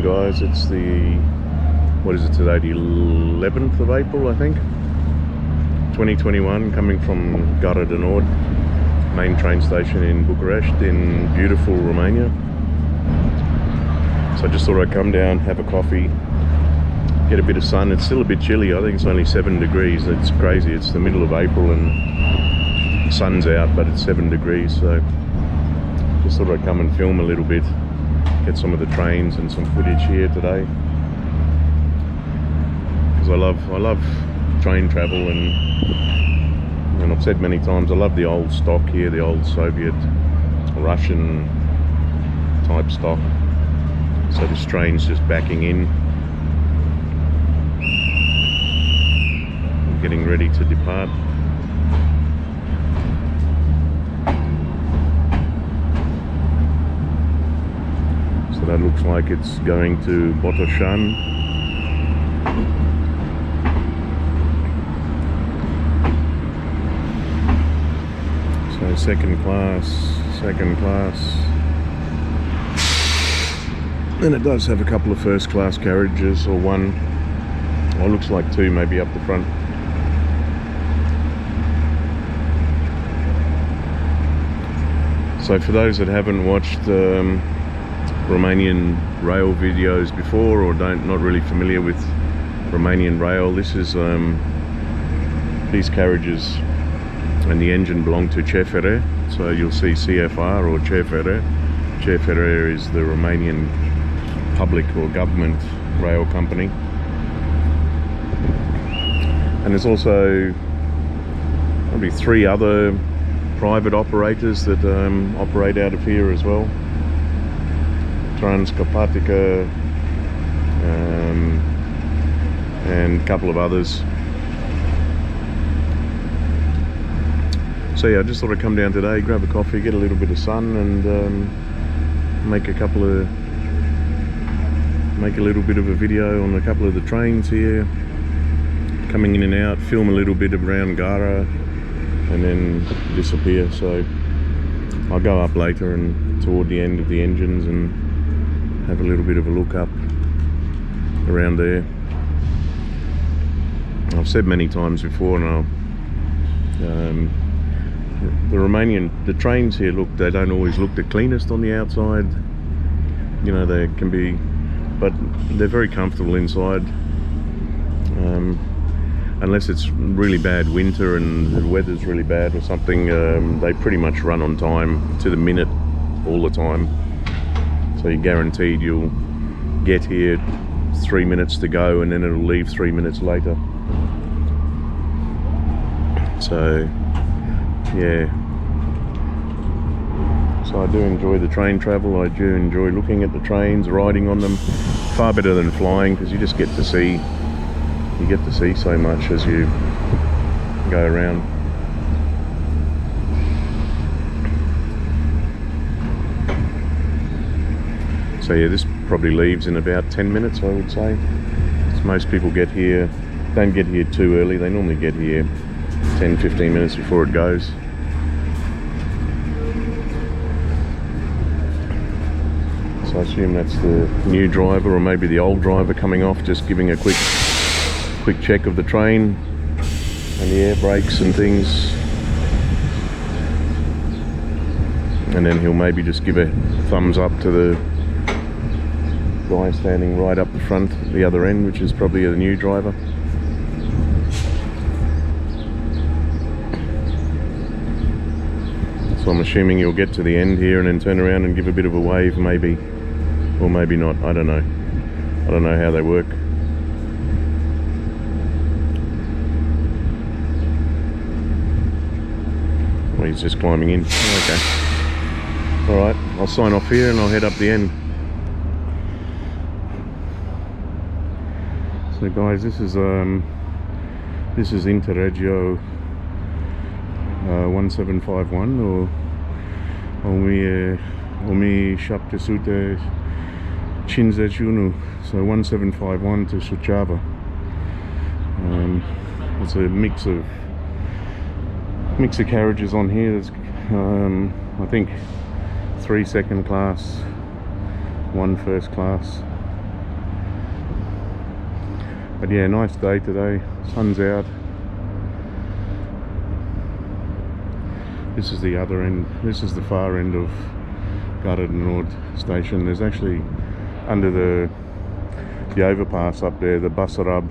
morning, guys. It's the, what is it today, the 11th of April, I think, 2021, coming from Gara de Nord, main train station in Bucharest in beautiful Romania. So I just thought I'd come down, have a coffee, get a bit of sun. It's still a bit chilly. I think it's only 7 degrees. It's crazy. It's the middle of April and the sun's out, but it's 7 degrees. So just thought I'd come and film a little bit, get some of the trains and some footage here today, because I love train travel, and I've said many times I love the old stock here, the old Soviet, Russian type stock. So this train's just backing in, getting ready to depart. So that looks like it's going to Bucharest. So second class. And it does have a couple of first class carriages, or one, or looks like two maybe up the front. So for those that haven't watched Romanian rail videos before, or not really familiar with Romanian rail, this is these carriages and the engine belong to CFR. So you'll see CFR or CFR. CFR is the Romanian public or government rail company, and there's also probably 3 other private operators that operate out of here as well. Transcarpatica and a couple of others. So yeah, I just thought I'd come down today, grab a coffee, get a little bit of sun, and make a little bit of a video on a couple of the trains here coming in and out, film a little bit around Gara, and then disappear. So I'll go up later and toward the end of the engines and have a little bit of a look up around there. I've said many times before, and the trains here, they don't always look the cleanest on the outside. You know, they can be, but they're very comfortable inside. Unless it's really bad winter and the weather's really bad or something, they pretty much run on time, to the minute, all the time. So you're guaranteed you'll get here 3 minutes to go, and then it'll leave 3 minutes later. So yeah, so I do enjoy the train travel. I do enjoy looking at the trains, riding on them. Far better than flying, because you just get to see, so much as you go around. So yeah, this probably leaves in about 10 minutes, I would say. So most people don't get here too early. They normally get here 10-15 minutes before it goes. So I assume that's the new driver, or maybe the old driver coming off, just giving a quick check of the train and the air brakes and things, and then he'll maybe just give a thumbs up to the guy standing right up the front, the other end, which is probably the new driver. So I'm assuming you'll get to the end here and then turn around and give a bit of a wave, maybe, or maybe not. I don't know. I don't know how they work. Well, he's just climbing in. Okay. Alright, I'll sign off here and I'll head up the end. So guys, this is Interregio 1751, or 1751, so 1751 to Suceava. It's a mix of carriages on here. There's I think 3 second class, 1 first class, But yeah, nice day today, sun's out. This is the other end, this is the far end of Gara de Nord station. There's actually, under the overpass up there, the Bucharest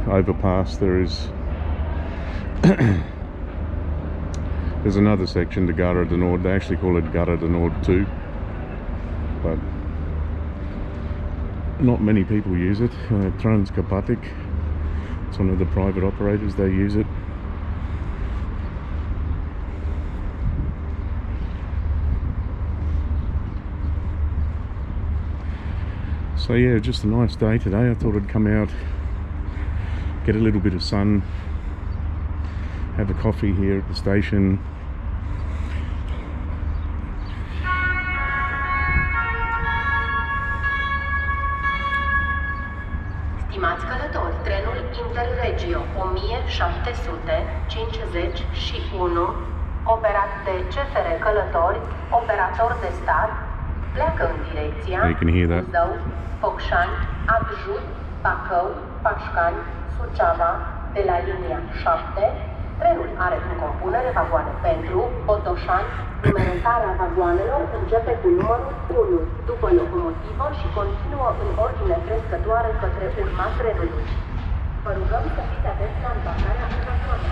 overpass, there is there's another section to Gara de Nord. They actually call it Gara de Nord 2, but not many people use it. Transcarpatic, it's one of the private operators, they use it. So yeah, just a nice day today. I thought I'd come out, get a little bit of sun, have a coffee here at the station. Stimați călători, trenul Interregio 1751, operat de CFR Călători, operator de stat, pleacă în direcția Buzău, Focșani, Adjut, Bacău, Pașcani, Suceava, de la linia 7. Trenul are în compunere vagoane pentru Botoșani. Numerotarea vagoanelor începe cu numărul 1, după locomotivă și continuă în ordine crescătoare către urma trenului. Vă rugăm să fiți atenți la împacarea în vagoane.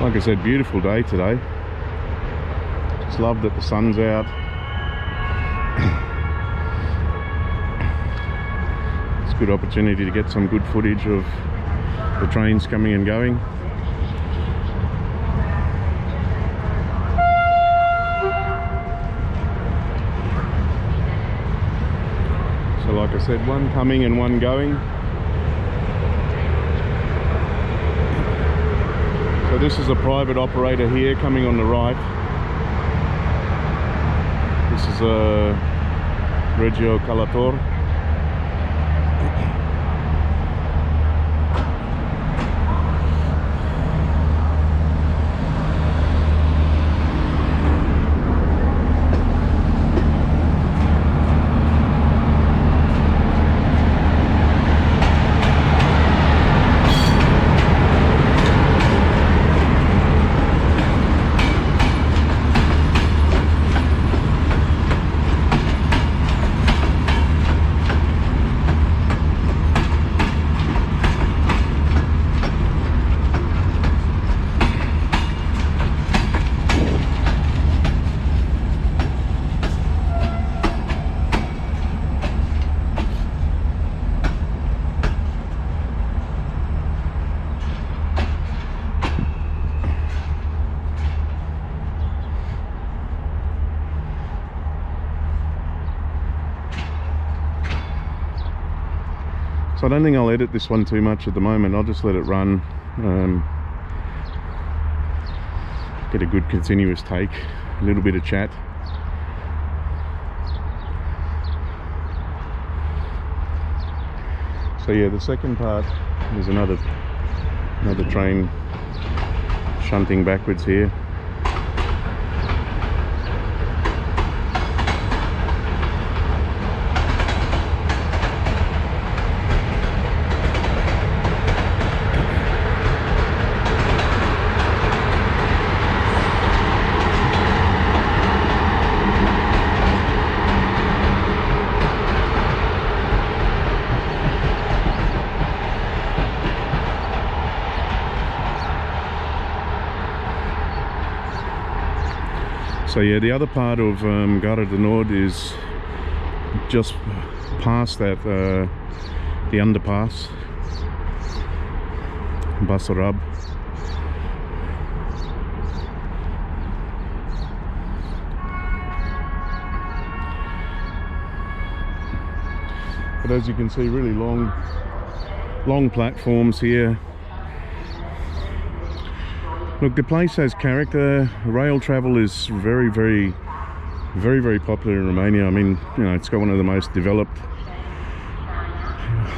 Like I said, beautiful day today. Just love that the sun's out. It's a good opportunity to get some good footage of the trains coming and going. So like I said, one coming and one going. So this is a private operator here coming on the right. This is a Regio Calator. So I don't think I'll edit this one too much at the moment. I'll just let it run, get a good continuous take, a little bit of chat. So yeah, the second part is another train shunting backwards here. So yeah, the other part of Gara de Nord is just past that, the underpass, Bucharest. But as you can see, really long platforms here. Look, the place has character. Rail travel is very popular in Romania. I mean, you know, it's got one of the most developed,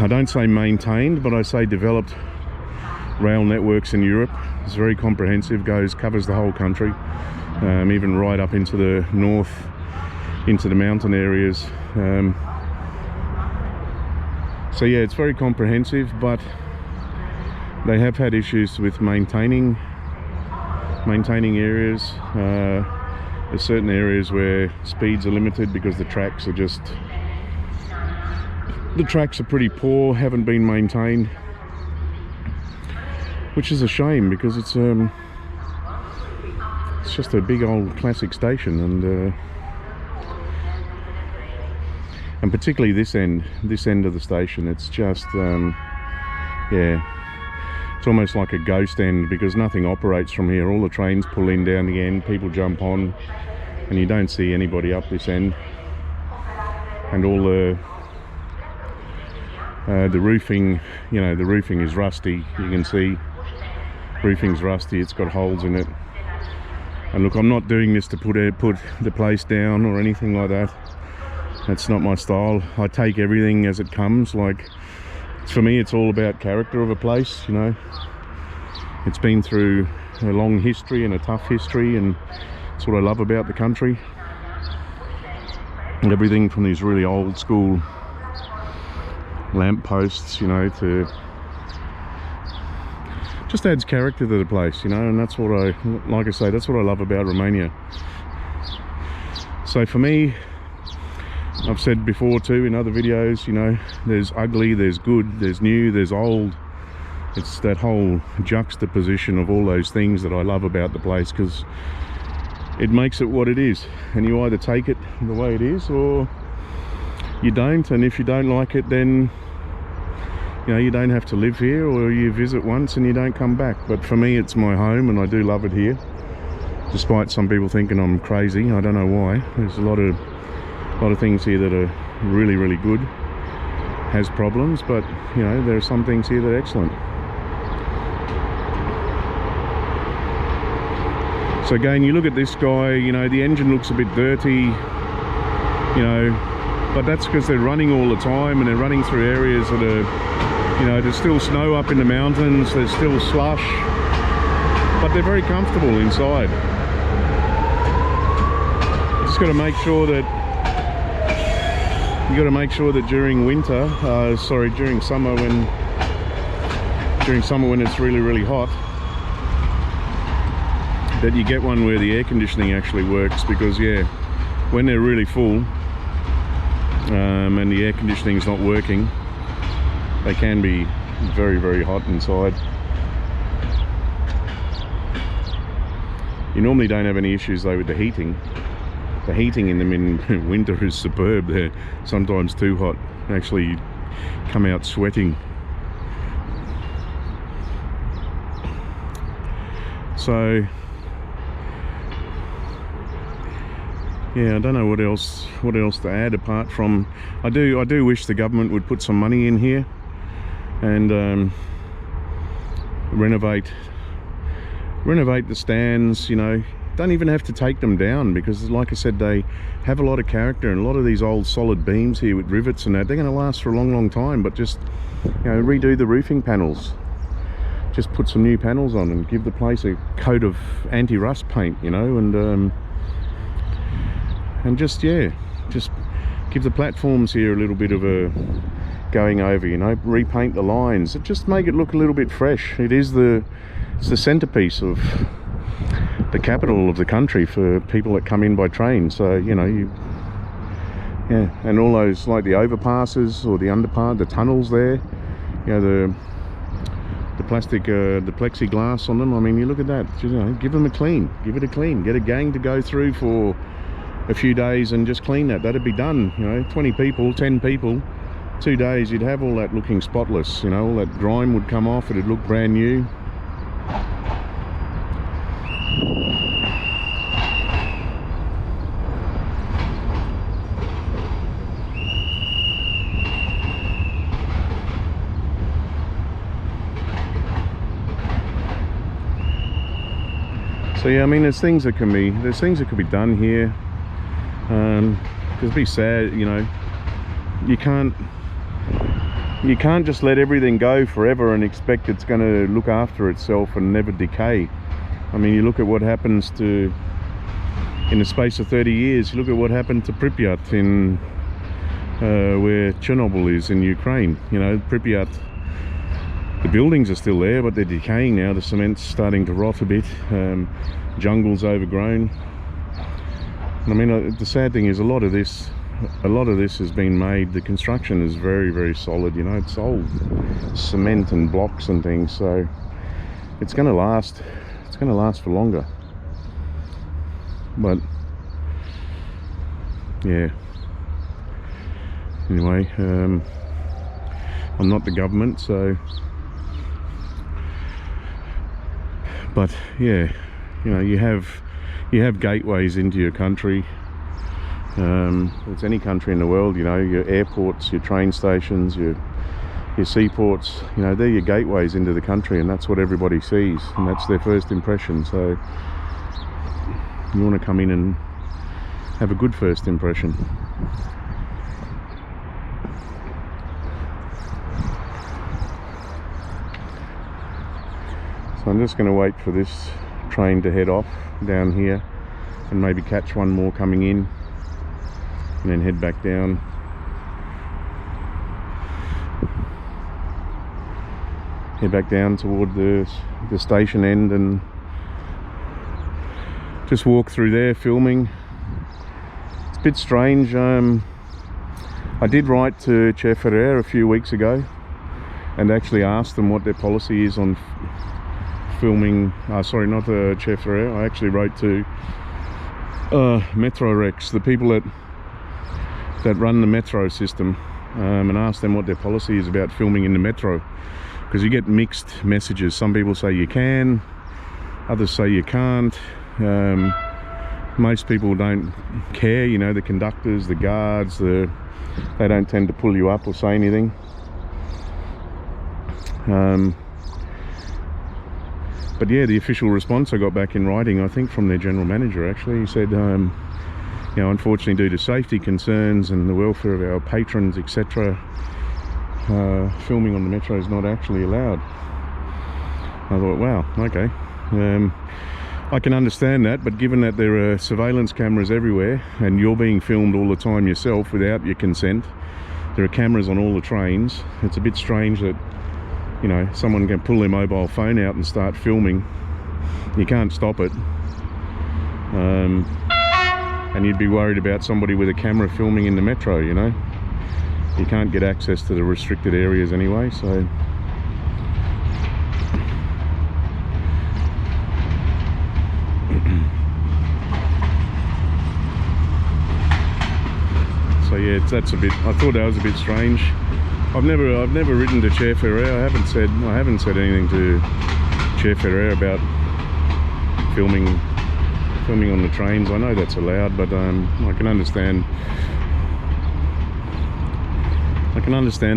I don't say maintained, but I say developed rail networks in Europe. It's very comprehensive, covers the whole country, even right up into the north, into the mountain areas. So yeah, it's very comprehensive, but they have had issues with maintaining areas. There's certain areas where speeds are limited because the tracks are pretty poor, haven't been maintained, which is a shame because it's just a big old classic station, and particularly this end of the station, it's just yeah, it's almost like a ghost end because nothing operates from here. All the trains pull in down the end, people jump on, and you don't see anybody up this end. And all the roofing, you know, the roofing is rusty. You can see roofing's rusty, it's got holes in it. And look, I'm not doing this to put the place down or anything like that. That's not my style. I take everything as it comes. Like, for me, it's all about character of a place, you know. It's been through a long history and a tough history, and that's what I love about the country. And everything from these really old school lamp posts, you know, to just adds character to the place, you know. And that's what like I say, that's what I love about Romania. So for me, I've said before too in other videos, you know, there's ugly, there's good, there's new, there's old. It's that whole juxtaposition of all those things that I love about the place, because it makes it what it is, and you either take it the way it is or you don't. And if you don't like it, then, you know, you don't have to live here, or you visit once and you don't come back. But for me, it's my home and I do love it here, despite some people thinking I'm crazy. I don't know why. There's a lot of things here that are really good, has problems, but you know, there are some things here that are excellent. So again, you look at this guy, you know, the engine looks a bit dirty, you know, but that's because they're running all the time, and they're running through areas that are, you know, there's still snow up in the mountains, there's still slush, but they're very comfortable inside. You just got to make sure that during winter, during summer when it's really hot, that you get one where the air conditioning actually works, because yeah, when they're really full and the air conditioning is not working, they can be very hot inside. You normally don't have any issues though with the heating. The heating in them in winter is superb. They're sometimes too hot. Actually, you come out sweating. So yeah, I don't know what else to add apart from I do wish the government would put some money in here and renovate the stands, you know. Don't even have to take them down, because like I said, they have a lot of character, and a lot of these old solid beams here with rivets and that, they're going to last for a long time. But just, you know, redo the roofing panels, just put some new panels on and give the place a coat of anti-rust paint, you know, and just, yeah, just give the platforms here a little bit of a going over, you know, repaint the lines, just make it look a little bit fresh. It's the centerpiece of the capital of the country for people that come in by train. So, you know, yeah, and all those, like the overpasses or the underpass, the tunnels there, you know, the plastic, the plexiglass on them. I mean, you look at that, you know, give it a clean, get a gang to go through for a few days and just clean that. That'd be done, you know, 20 people, 10 people, 2 days, you'd have all that looking spotless, you know, all that grime would come off, it'd look brand new. So yeah, I mean, there's things that could be done here. Because it'd be sad, you know, you can't just let everything go forever and expect it's going to look after itself and never decay. I mean, you look at what happens to, in the space of 30 years, you look at what happened to Pripyat in where Chernobyl is in Ukraine. You know, Pripyat, the buildings are still there, but they're decaying now. The cement's starting to rot a bit. Jungle's overgrown. I mean, the sad thing is a lot of this has been made, the construction is very, very solid, you know, it's old cement and blocks and things, so it's going to last for longer. But yeah, anyway, I'm not the government, so, but yeah, you know, you have gateways into your country. It's any country in the world, you know, your airports, your train stations, your seaports, you know, they're your gateways into the country, and that's what everybody sees, and that's their first impression. So you want to come in and have a good first impression. So I'm just going to wait for this train to head off down here and maybe catch one more coming in and then head back down. Head back down toward the station end and just walk through there filming. It's a bit strange. I did write to Che Ferrer a few weeks ago and actually asked them what their policy is on filming. Sorry, not Che Ferrer. I actually wrote to Metro Rex, the people that run the metro system, and asked them what their policy is about filming in the metro, because you get mixed messages. Some people say you can, others say you can't. Most people don't care, you know, the conductors, the guards, they don't tend to pull you up or say anything. But yeah, the official response I got back in writing, I think from their general manager actually, he said, you know, unfortunately due to safety concerns and the welfare of our patrons, etc., filming on the metro is not actually allowed. I thought, wow, okay. I can understand that, but given that there are surveillance cameras everywhere and you're being filmed all the time yourself without your consent, there are cameras on all the trains, it's a bit strange that, you know, someone can pull their mobile phone out and start filming. You can't stop it. And you'd be worried about somebody with a camera filming in the metro, you know. You can't get access to the restricted areas anyway, so. So yeah, that's a bit, I thought that was a bit strange. I've never written to Che Ferrer. I haven't said anything to Che Ferrer about filming on the trains. I know that's allowed, but I can understand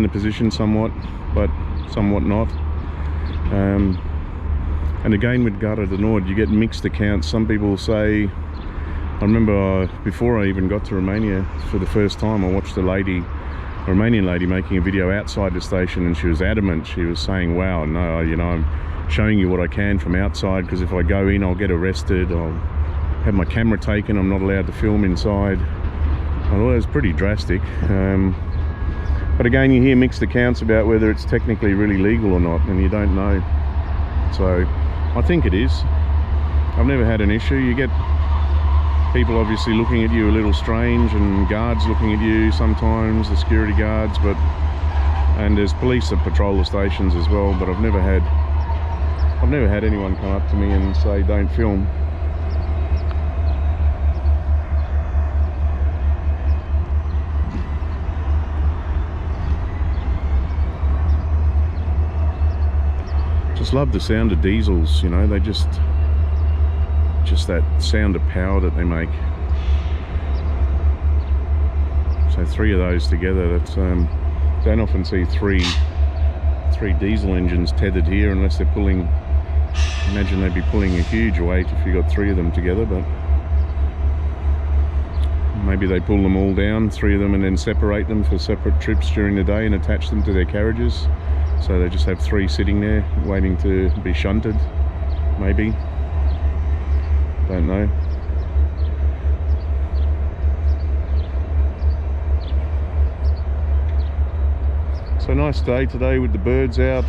the position somewhat, but somewhat not. And again with Gara de Nord, you get mixed accounts. Some people say, I remember before I even got to Romania for the first time, I watched a Romanian lady making a video outside the station, and she was adamant. She was saying, wow, no, you know, I'm showing you what I can from outside, because if I go in I'll get arrested, I'll have my camera taken, I'm not allowed to film inside. I thought it was pretty drastic. But again, you hear mixed accounts about whether it's technically really legal or not, and you don't know. So I think it is. I've never had an issue. You get people obviously looking at you a little strange, and guards looking at you sometimes, the security guards, and there's police that patrol the stations as well, but I've never had anyone come up to me and say don't film. Just love the sound of diesels, you know, they just that sound of power that they make. So 3 of those together, that's don't often see three diesel engines tethered here unless they're pulling Imagine they'd be pulling a huge weight if you got 3 of them together, but maybe they pull them all down, 3 of them, and then separate them for separate trips during the day and attach them to their carriages. So they just have 3 sitting there waiting to be shunted, maybe. Don't know. So nice day today with the birds out.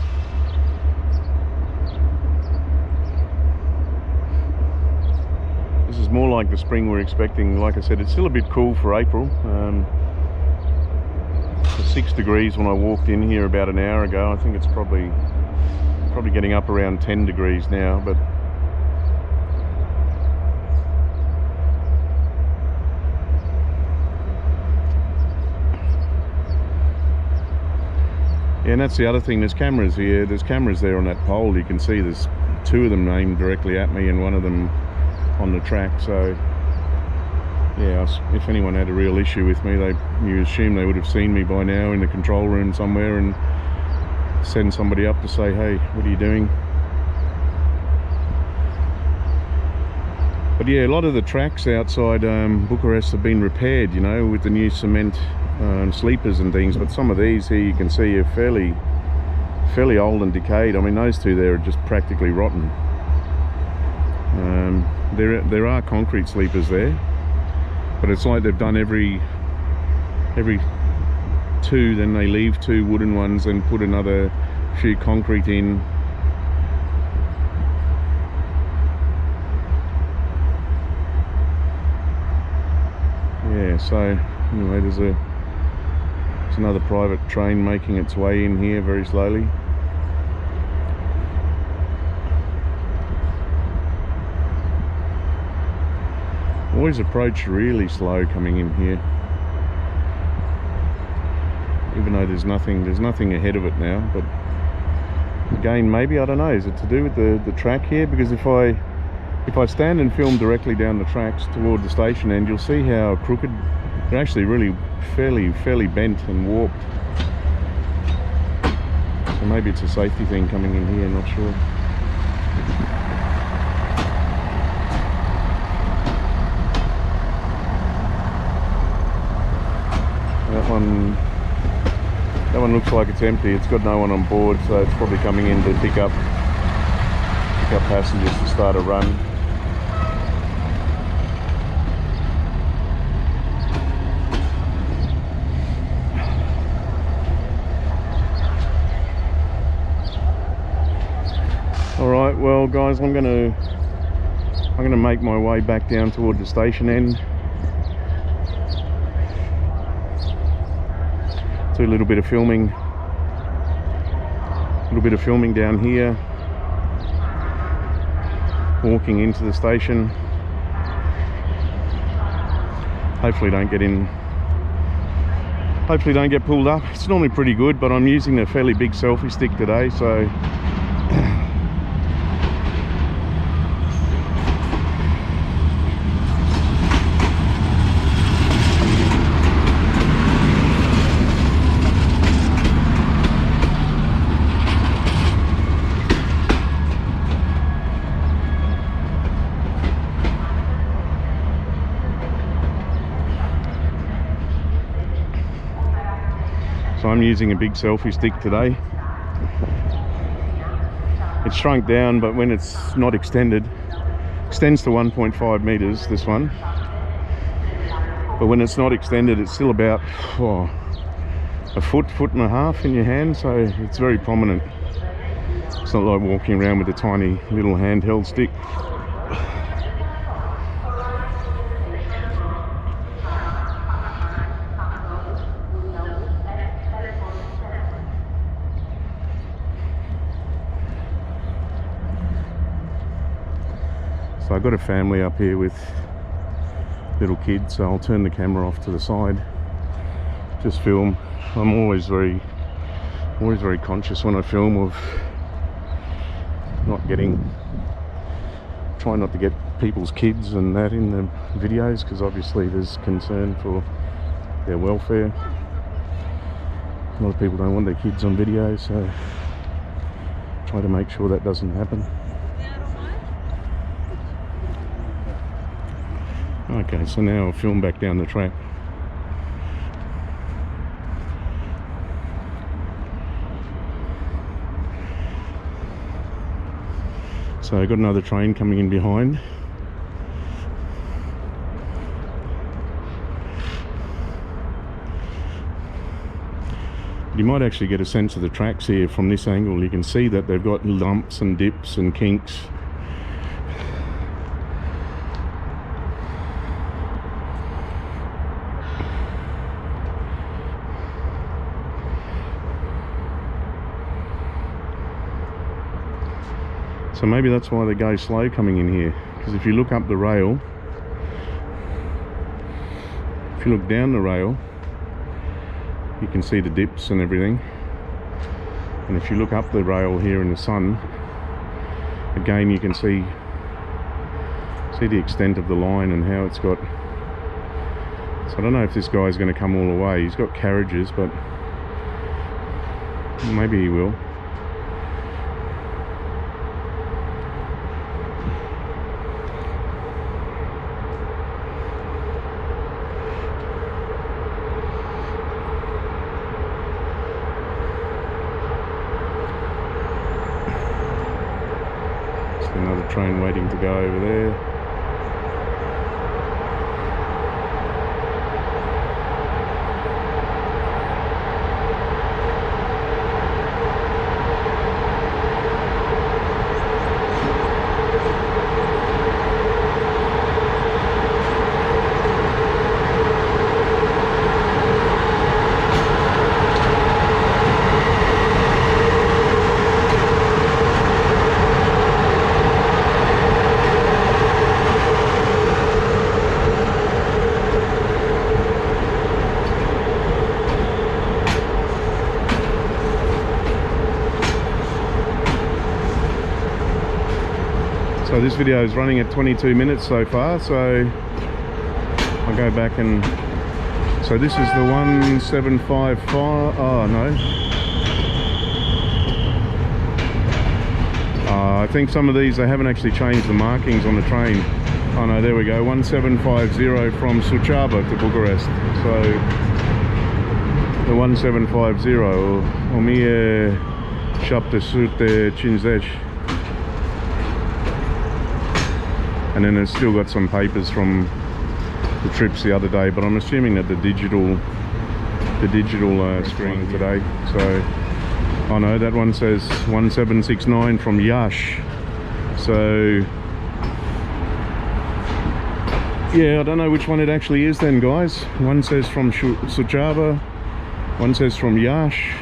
This is more like the spring we're expecting. Like I said, it's still a bit cool for April. It was 6 degrees when I walked in here about an hour ago. I think it's probably getting up around 10 degrees now, but yeah, and that's the other thing, there's cameras here, there's cameras there on that pole. You can see there's 2 of them aimed directly at me and 1 of them on the track. So yeah, if anyone had a real issue with me, you assume they would have seen me by now in the control room somewhere and send somebody up to say, hey, what are you doing? But yeah, a lot of the tracks outside Bucharest have been repaired, you know, with the new cement sleepers and things. But some of these here you can see are fairly old and decayed. I mean, those 2 there are just practically rotten. There are concrete sleepers there, but it's like they've done every 2, then they leave 2 wooden ones and put another few concrete in. Yeah, so anyway, there's another private train making its way in here very slowly. Always approach really slow coming in here, even though there's nothing ahead of it now. But again, maybe, I don't know, is it to do with the track here? Because if I stand and film directly down the tracks toward the station end, you'll see how crooked they're actually, really fairly bent and warped. So maybe it's a safety thing coming in here, not sure. That one looks like it's empty. It's got no one on board, so it's probably coming in to pick up passengers to start a run. All right, well guys, I'm gonna make my way back down toward the station end. Do a little bit of filming down here, walking into the station. Hopefully don't get pulled up. It's normally pretty good, but I'm using a fairly big selfie stick today, so I'm using a big selfie stick today. It's shrunk down, but when it's not extends to 1.5 meters, this one. But when it's not extended, it's still about a foot and a half in your hand, so it's very prominent. It's not like walking around with a tiny little handheld stick. So I've got a family up here with little kids, so I'll turn the camera off to the side, just film. I'm always very conscious when I film of trying not to get people's kids and that in the videos, because obviously there's concern for their welfare. A lot of people don't want their kids on video, so try to make sure that doesn't happen. Okay, so now I'll film back down the track. So I've got another train coming in behind. You might actually get a sense of the tracks here from this angle. You can see that they've got lumps and dips and kinks. So maybe that's why they go slow coming in here, because if you look up the rail, if you look down the rail, you can see the dips and everything. And if you look up the rail here in the sun, again you can see the extent of the line and how it's got. So I don't know if this guy's going to come all the way. He's got carriages, but maybe he will. Another train waiting to go over there. So this video is running at 22 minutes so far, so I'll go back and... So this is the 1755, oh no. I think some of these, they haven't actually changed the markings on the train. Oh no, there we go, 1750 from Suceava to Bucharest. So the 1750, 1750. And then it's still got some papers from the trips the other day, but I'm assuming that the digital screen today. So, oh no, that one says 1769 from Yash. So, yeah, I don't know which one it actually is then, guys. One says from Suceava, one says from Yash.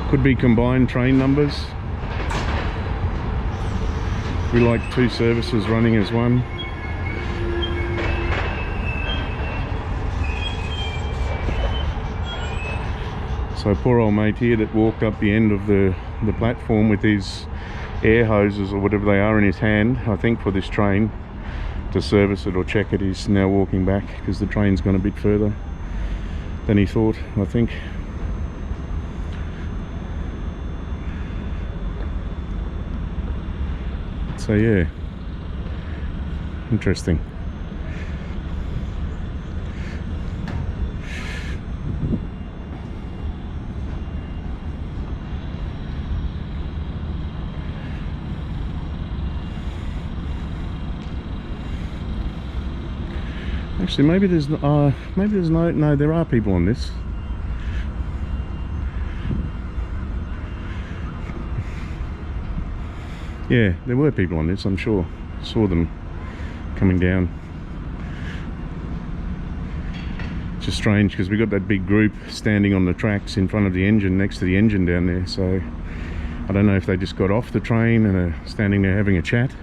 Could be combined train numbers. We like two services running as one. So poor old mate here that walked up the end of the platform with his air hoses or whatever they are in his hand, I think for this train, to service it or check it. He's now walking back because the train's gone a bit further than he thought, I think. So yeah, interesting. Actually, maybe there's no, there are people on this. Yeah, there were people on this, I'm sure. Saw them coming down. It's just strange because we got that big group standing on the tracks in front of the engine, next to the engine down there. So I don't know if they just got off the train and are standing there having a chat,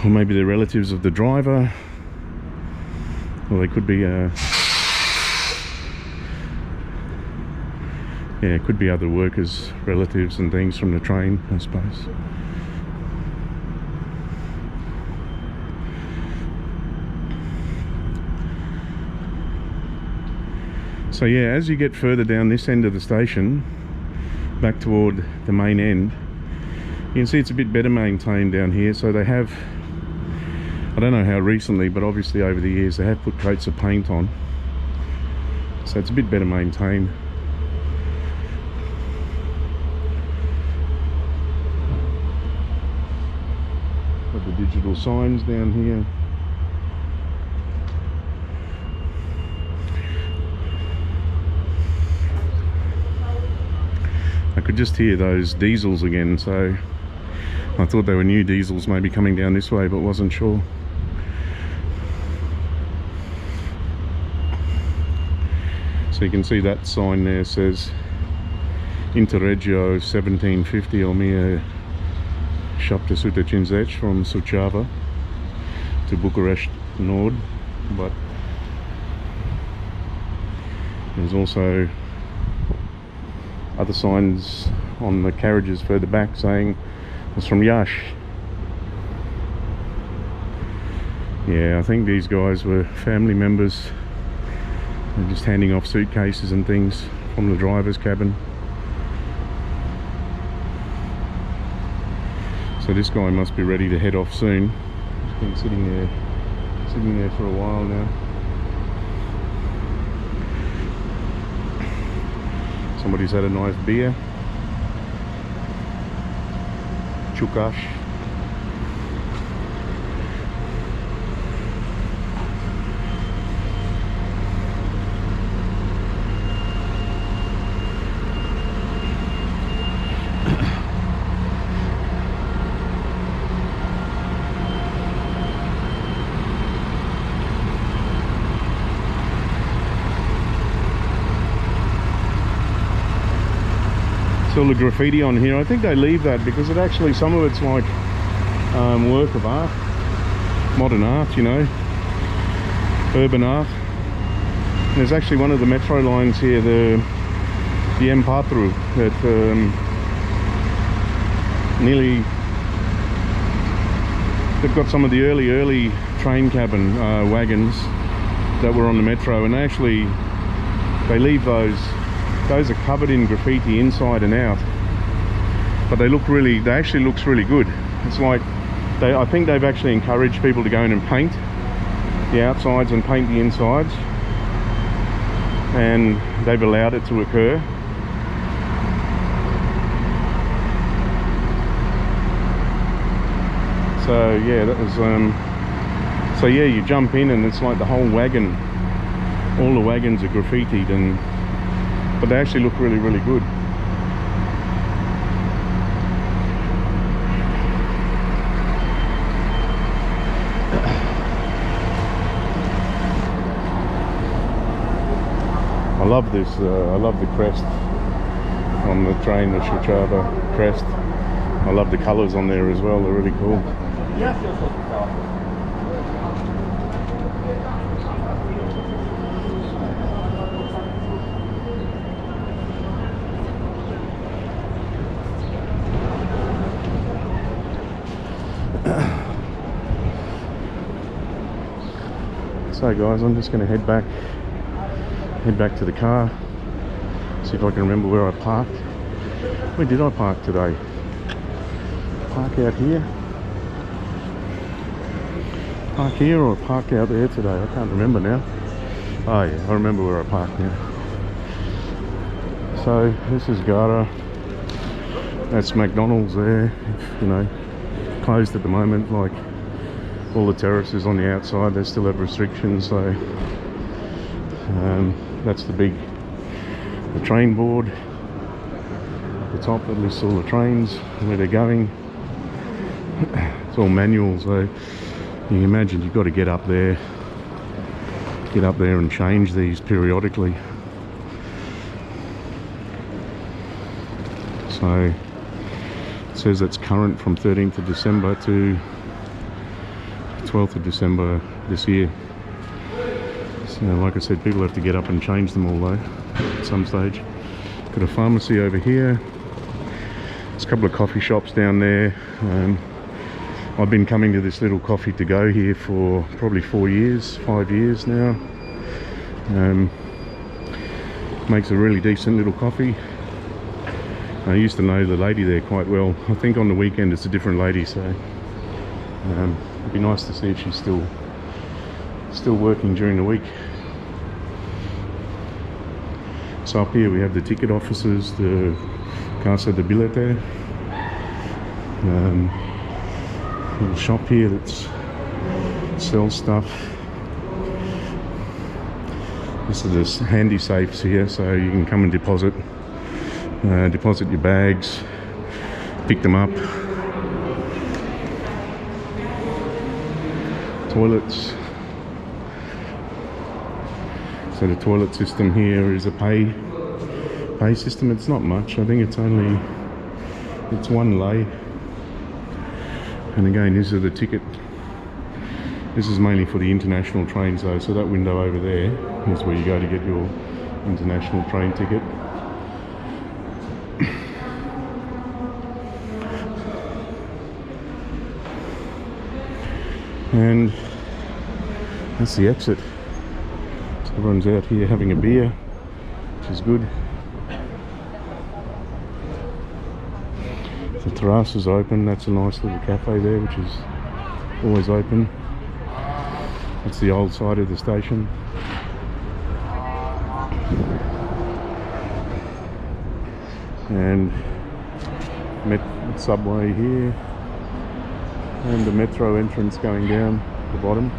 or maybe they're relatives of the driver, or they could be yeah, it could be other workers, relatives and things from the train, I suppose. So yeah, as you get further down this end of the station, back toward the main end, You can see it's a bit better maintained down here, so they have, I don't know how recently, but obviously over the years they have put coats of paint on, so it's a bit better maintained. Got the digital signs down here. I could just hear those diesels again, so I thought they were new diesels maybe coming down this way, but wasn't sure. So you can see that sign there says Interregio 1750 1750 from Suceava to Bucharest Nord, but there's also other signs on the carriages further back saying it's from Iași. Yeah, I think these guys were family members. They're just handing off suitcases and things from the driver's cabin. So this guy must be ready to head off soon. He's been sitting there for a while now. Somebody's had a nice beer. Chukash. All the graffiti on here, I think they leave that because it actually, some of it's like work of art, modern art, you know, urban art. And there's actually one of the metro lines here, the M4, that nearly, they've got some of the early train cabin wagons that were on the metro, and they leave those are covered in graffiti inside and out, but they actually looks really good. It's like I think they've actually encouraged people to go in and paint the outsides and paint the insides, and they've allowed it to occur. So yeah, that was so yeah, you jump in and it's like the whole wagon, all the wagons are graffitied, but they actually look really, really good. I love this, I love the crest on the train, the Suceava crest. I love the colours on there as well, they're really cool. So guys, I'm just going to head back to the car, see if I can remember where I parked. Where did I park today? Park out here? Park here or park out there today? I can't remember now. Oh yeah, I remember where I parked now. So this is Gara. That's McDonald's there, you know, closed at the moment. Like all the terraces on the outside, they still have restrictions, so that's the train board at the top that lists all the trains, where they're going. It's all manual, so you can imagine you've got to get up there and change these periodically. So it says it's current from 13th of December to 12th of December this year. So like I said, people have to get up and change them all though at some stage. Got a pharmacy over here. There's a couple of coffee shops down there. I've been coming to this little coffee to go here for probably 5 years now. Makes a really decent little coffee. I used to know the lady there quite well. I think on the weekend it's a different lady, so it'd be nice to see if she's still working during the week. So up here we have the ticket offices, the Casa de Bilete, little shop here that sells stuff. This is just handy safes here, so you can come and deposit your bags, pick them up. Toilets. So the toilet system here is a pay system. It's not much. I think it's one lei. And again, this is the ticket. This is mainly for the international trains though. So that window over there is where you go to get your international train ticket. And that's the exit. So everyone's out here having a beer, which is good. The terrace is open. That's a nice little cafe there, which is always open. That's the old side of the station. And subway here. And the metro entrance going down the bottom.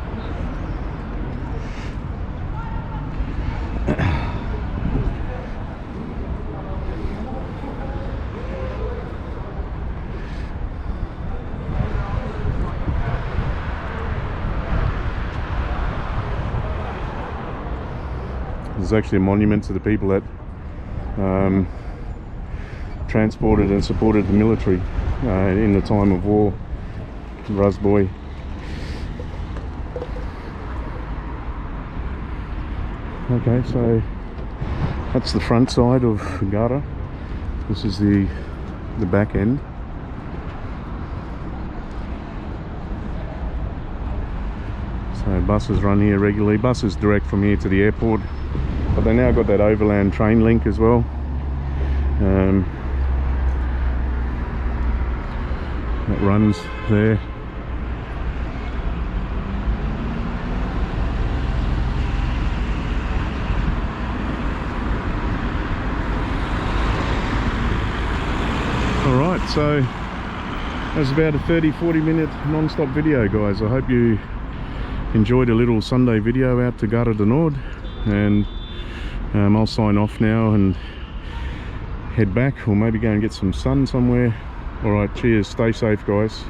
There's actually a monument to the people that transported and supported the military in the time of war. Razboy. Okay, so that's the front side of Gara. This is the back end. So buses run here regularly. Buses direct from here to the airport, but they now got that overland train link as well. That runs there. Alright, so that was about a 30-40 minute non-stop video, guys. I hope you enjoyed a little Sunday video out to Gara de Nord, and I'll sign off now and head back, or maybe go and get some sun somewhere. Alright, cheers, stay safe guys.